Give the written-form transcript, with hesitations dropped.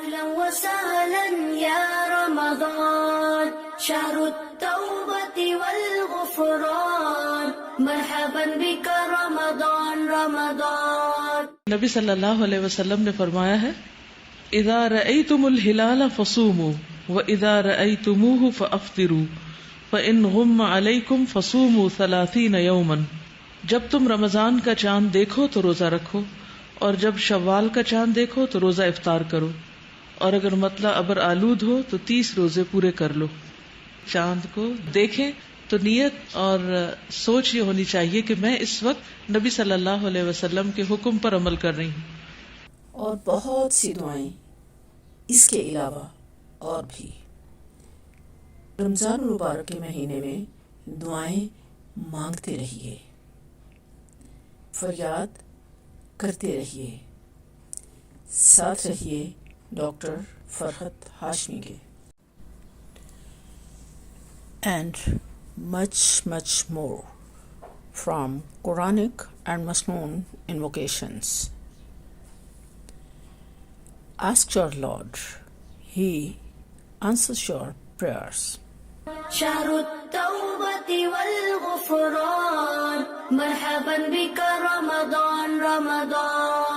أهلا وسهلا يا رمضان شهر التوبة والغفران مرحبا بك رمضان رمضان. نبی صلی اللہ علیہ وسلم نے فرمایا ہے اذا رأيتم الهلال فصوموا واذا رأيتموه فافطروا فان غم عليكم فصوموا 30 يوما. جب تم رمضان کا چاند دیکھو تو روزہ رکھو، اور جب شوال کا چاند دیکھو تو روزہ افطار کرو، اور اگر مطلع ابر آلود ہو تو 30 روزے پورے کر لو. چاند کو دیکھیں تو نیت اور سوچ یہ ہونی چاہیے کہ میں اس وقت نبی صلی اللہ علیہ وسلم کے حکم پر عمل کر رہی ہوں. اور بہت سی دعائیں اس کے علاوہ اور بھی. رمضان المبارک کے مہینے میں دعائیں مانگتے رہیے، فریاد کرتے رہیے. ساتھ رہیے ڈاکٹر فرحت ہاشمی کے. And much more from Quranic and Masnoon invocations. Ask your Lord, He answers your prayers. شهر التوبة والغفران مرحبا بك رمضان رمضان.